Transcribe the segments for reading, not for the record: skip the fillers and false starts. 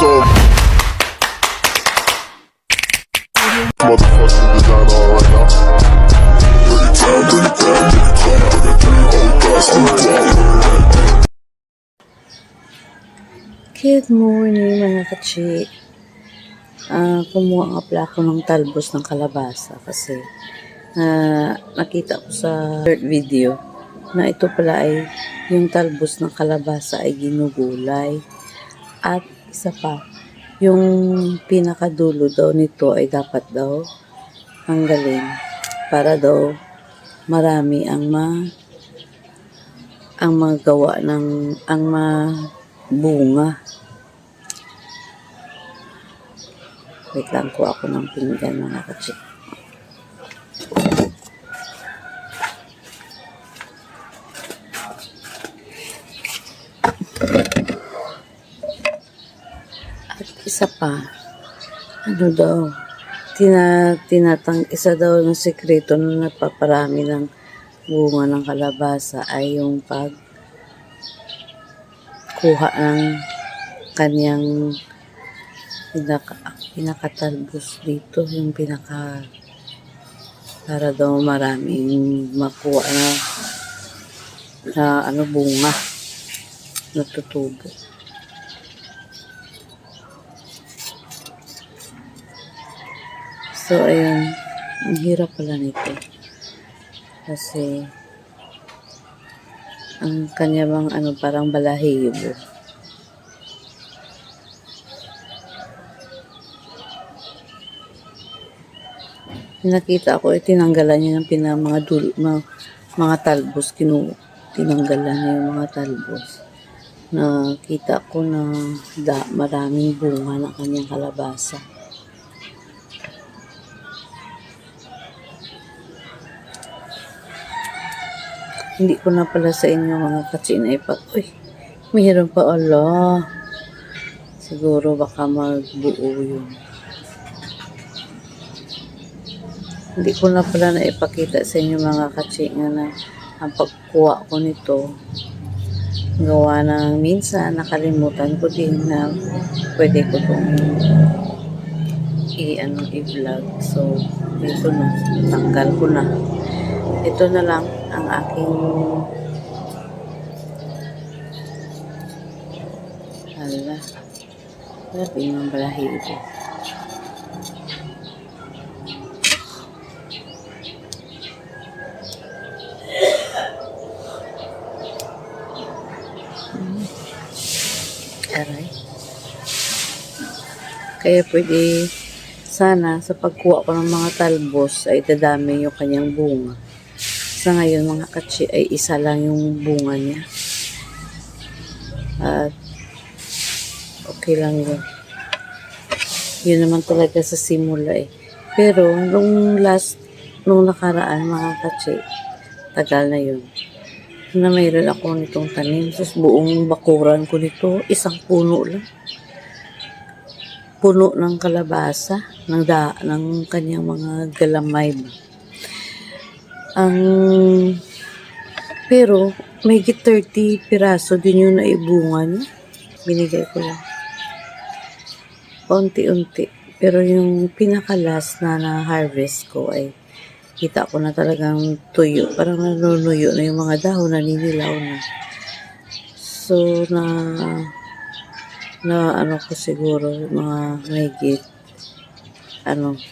So motherfucking design all right now. Good morning mga kachi. Kumuha nga pala ako ng talbos ng kalabasa kasi nakita ko sa third video na ito pala ay yung talbos ng kalabasa ay ginugulay. At isa pa, yung pinakadulo daw nito ay dapat daw tanggalin para daw marami ang magawa ng bunga. Wait lang ko ako ng pinggan mga kachi. At isa pa, ano daw, isa daw ng sekreto na napaparami ng bunga ng kalabasa ay yung pagkuha ng kanyang pinakatalbos dito, yung para daw maraming makuha na bunga natutubo. So ayun, ang hirap pala nito kasi ang kanya bang parang balahibo. Nakita ko, tinanggalan niya ng mga talbos, tinanggalan niya yung mga talbos. Nakita ko na maraming bunga ng kanyang kalabasa. Hindi ko na pala sa inyo mga katsina mayroon pa, ala. Siguro baka magbuo yun. Hindi ko na pala naipakita sa inyo mga katsinga na ang pagkuha ko nito. Gawa ng minsan nakalimutan ko din na pwede ko itong i-vlog. So, dito na. Tanggal ko na. Ito na lang ang aking grabe ng balahibo. Aray. Kaya pwede sana sa pagkuha ko ng mga talbos ay dadami yung kanyang bunga. Sa ngayon mga katsi ay isa lang yung bunga niya. At okay lang yun. Yun naman talaga sa simula eh. Pero nung nakaraan mga katsi, tagal na yun, na mayroon ako nitong tanim. Sus, buong bakuran ko nito, isang puno lang. Puno ng kalabasa, ng kanyang mga galamay ba. Pero may 30 piraso din yung naibunga niya. Binigay ko lang. Unti-unti. Pero yung pinakalas na harvest ko ay kita ko na talagang tuyo. Parang nanunuyo na yung mga dahon, naninilaw na. So, ko siguro, mga mahigit,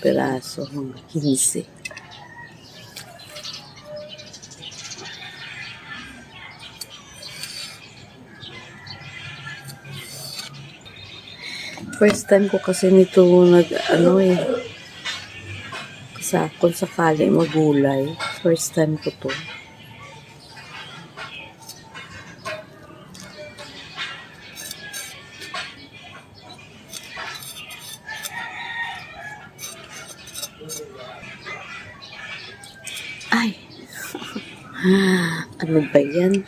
piraso, mga 15. First time ko kasi nito kung sakali magulay. First time ko to. Ay! Ano ba yan?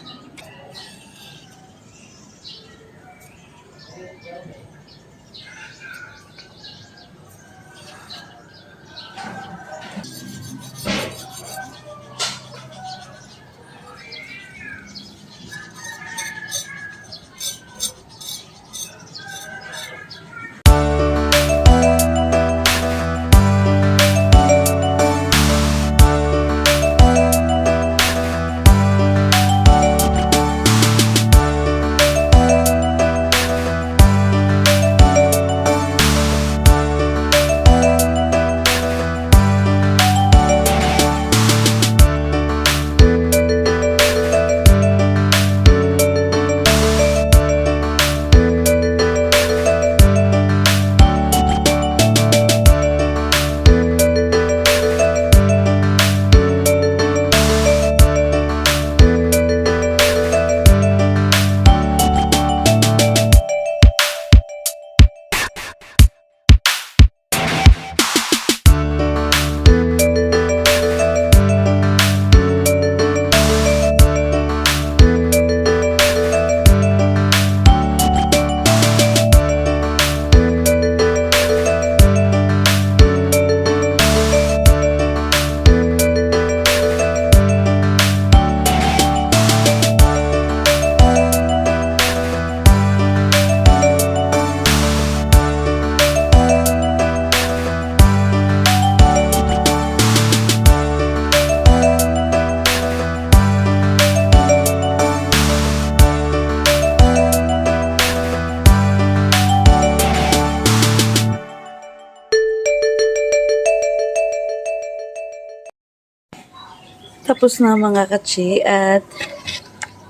Tapos na mga katsi at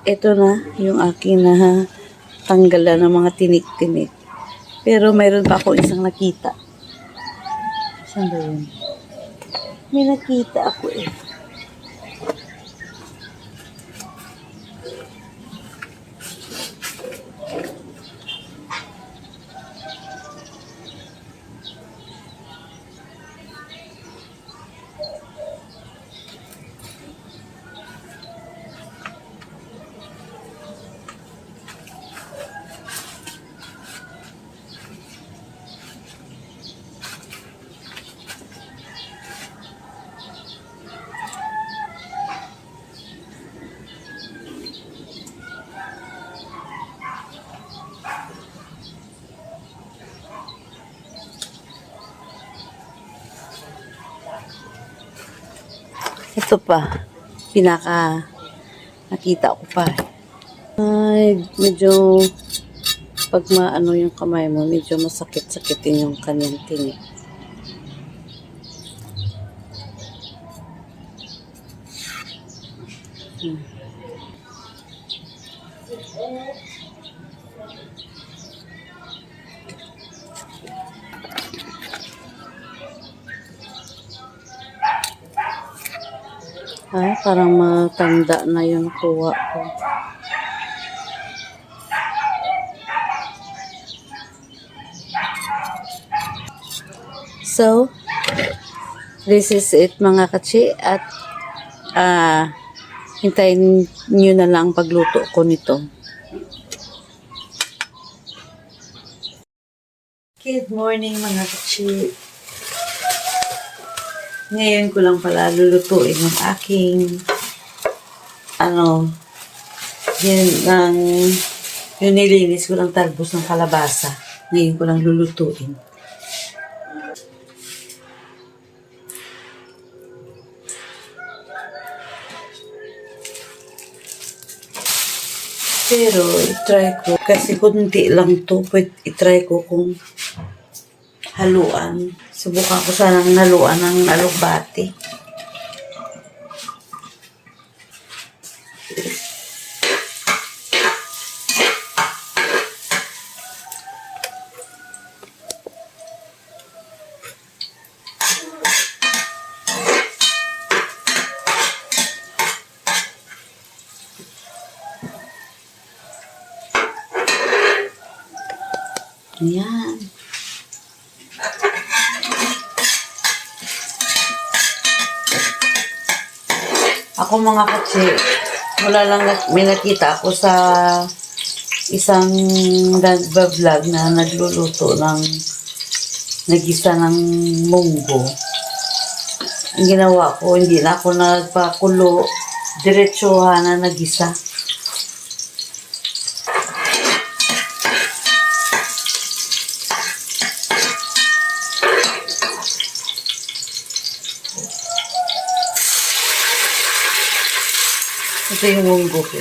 ito na yung aking na tanggalan ng mga tinik-tinik. Pero mayroon pa ako isang nakita. Saan ba yun? May nakita ako eh. Ito pa, nakita ko pa. Ay, medyo, pag maano yung kamay mo, medyo masakit-sakitin yung kanyang tinik. Ay, parang matanda na yung tuwa ko. So, this is it mga katsi at hintayin nyo na lang pagluto ko nito. Good morning mga katsi. Ngayon ko lang pala lulutuin yung aking yung nilinis ko lang talbos ng kalabasa. Ngayon ko lang lulutuin. Pero, itry ko, kasi kunti lang to, itry ko kung haluan. Subukan ko sanang haluan ng alugbati. Ayan. Ako mga katsi, wala lang may nakita ako sa isang nagba-vlog na nagluluto ng nagisa ng munggo. Ang ginawa ko, hindi na ako nagpakulo, diretsuhan na nagisa. Ito yung munggo ko.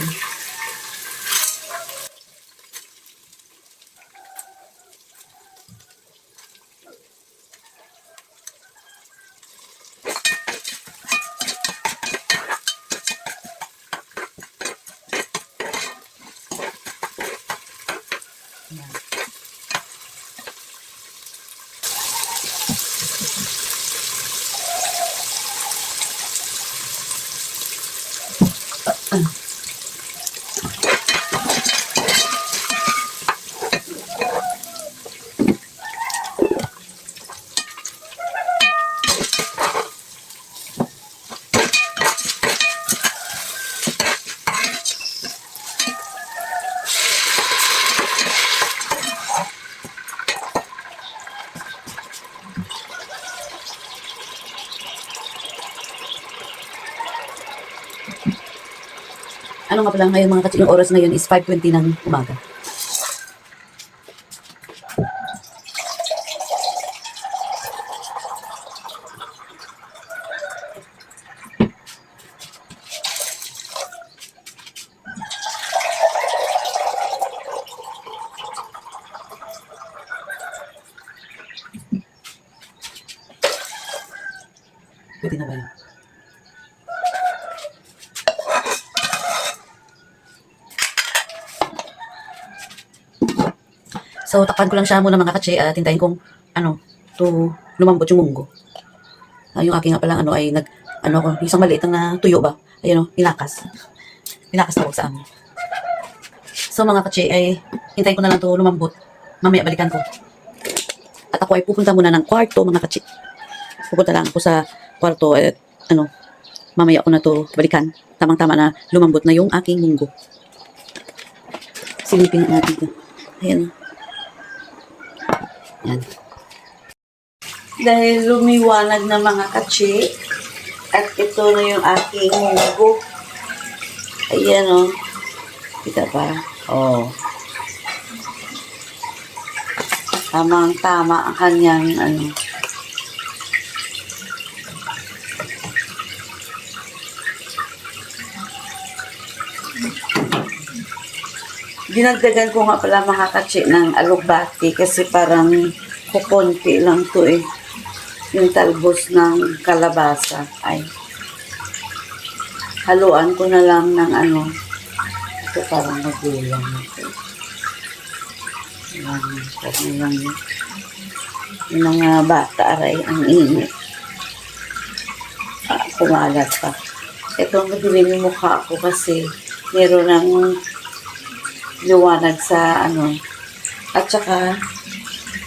Ano nga pala ngayon mga katsi, yung oras ngayon is 5:20 ng umaga. Pwede na ba yun? So, takpan ko lang siya muna mga katse at hintayin kong, to lumambot yung munggo. Yung aking nga palang ay isang maliit na tuyo ba? Ayun pinakas. Pinakas na sa amin. So mga katse ay hintayin ko na lang to lumambot. Mamaya balikan ko. At ako ay pupunta muna ng kwarto mga katse. Pupunta lang ako sa kwarto at mamaya ko na to balikan. Tamang-tama na lumambot na yung aking munggo. Silipin natin ito. Ayan. Yan. Dahil lumiwanag na mga katse, at ito na yung aking munggo. Ayan Kita ba? Tamang-tama ang kanyang Dinagdagan ko nga pala mga katse ng alugbati kasi parang kukunti lang to yung talbos ng kalabasa. Ay, haluan ko na lang ng ito parang magulang ito. Parang lang yung mga bata aray ang init. Kumalat pa. Ito ang madilim yung mukha ko kasi meron ng liwanag sa at saka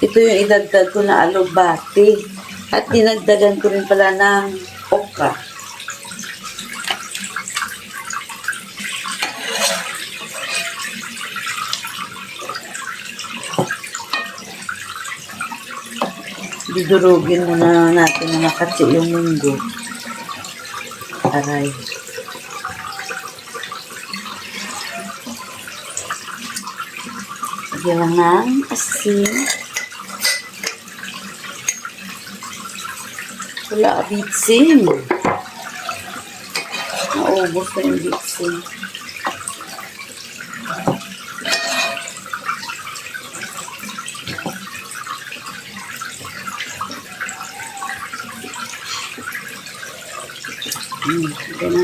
ito yung idagdag ko na alugbati at dinagdagan ko rin pala ng okra. Didurugin muna natin mga katse yung munggo. Aray. Lagyan lang ng asin. Wala bitsin. Naubos na yung bitsin. Ito na.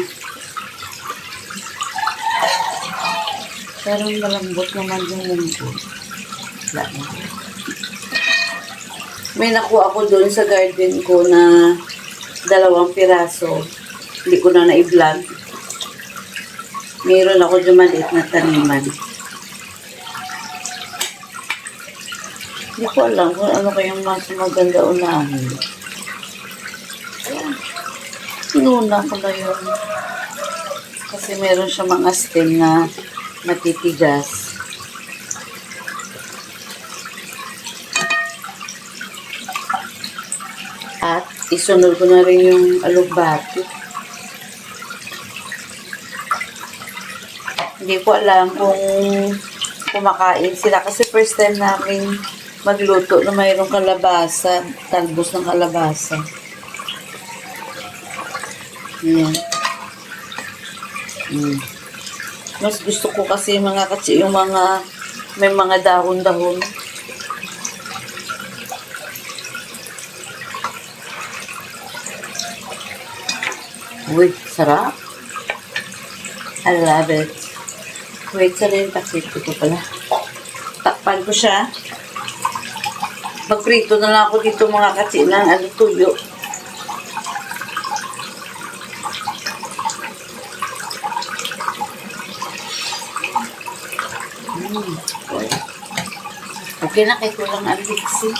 Parang malambot naman yung munggo. Wala na. May nakuha ako doon sa garden ko na 2 piraso. Hindi ko na na-i-vlog. Mayroon ako dyan maliit na taniman. Hindi ko alam kung ano kayong mas maganda unahin. Inuna ko na yun. Kasi meron siya mga stem na matitigas. At isunod ko na rin yung alugbati. Hindi ko alam kung kumakain sila kasi first time namin magluto na mayroong kalabasa, talbos ng kalabasa. Ayan. Mas gusto ko kasi mga katsi yung mga may mga dahon-dahon. Uy, sarap. I love it. Wait, sana yung takip ko pala. Takpan ko siya. Magprito na lang ako dito mga katsi ng tuyo. Okay na, kahit walang aliksi.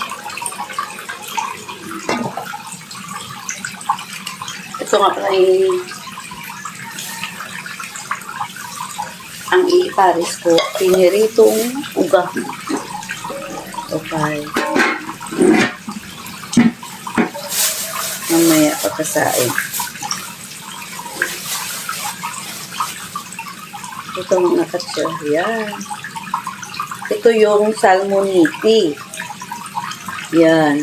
Ito nga pala ang iparis ko, piniritong uga. Okay. Mamaya pagkasain. Ito mga katsa. Yan. Ito yung salmoniti. Yan.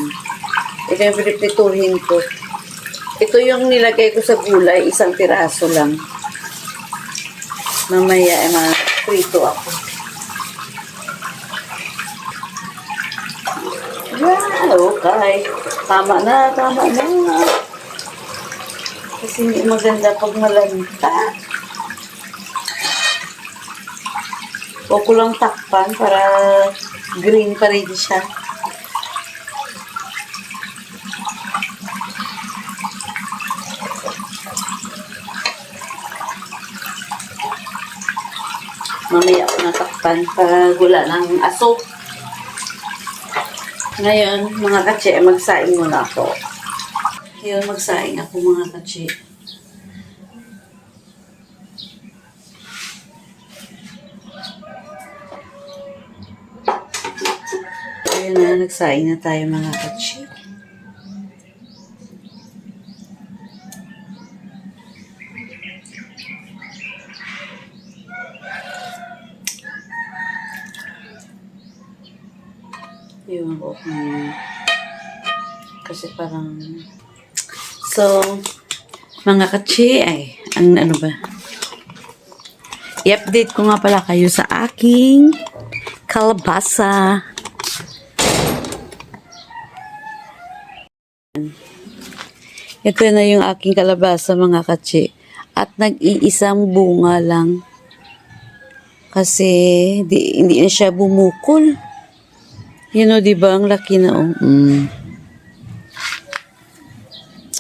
Ito yung pinipituhin ko. Ito yung nilagay ko sa gulay. 1 piraso lang. Mamaya ay prito ako. Yan. Okay. Tama na. Tama na. Kasi hindi maganda pag malanta. Huwag ko lang takpan para Green pa rin siya. Mamaya ako natakpan para wala ng aso. Ngayon, mga katse, magsaing muna ako. Ngayon, magsaing ako mga katse. Ayun na, nagsaing na tayo mga katse. Yun ako kasi parang so mga katsi ay ang ano ba i-update ko nga pala kayo sa aking kalabasa. Ito na yung aking kalabasa mga katsi at nag-iisang bunga lang kasi hindi na siya bumukol. Yun o, diba? Ang laki na o.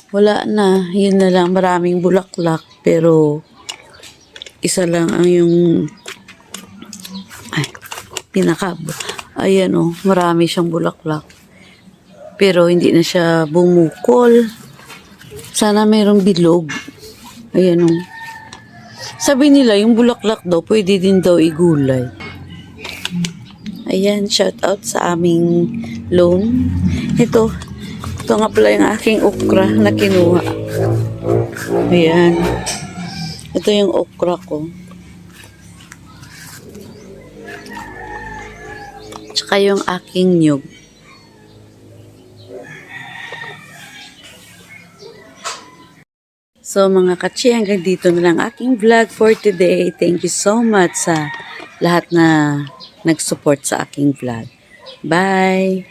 Wala na. Yun na lang. Maraming bulaklak. Pero, isa lang ang yung ayan o. Marami siyang bulaklak. Pero, hindi na siya bumukol. Sana mayroong bilog. Ayan o. Sabi nila, yung bulaklak daw, pwede din daw igulay. Ayan, shout out sa aming loan. Ito nga pala yung aking okra na kinuha. Ayan. Ito yung okra ko. Tsaka yung aking nyug. So mga katsi, hanggang dito na lang aking vlog for today. Thank you so much sa lahat na nag-support sa aking vlog. Bye!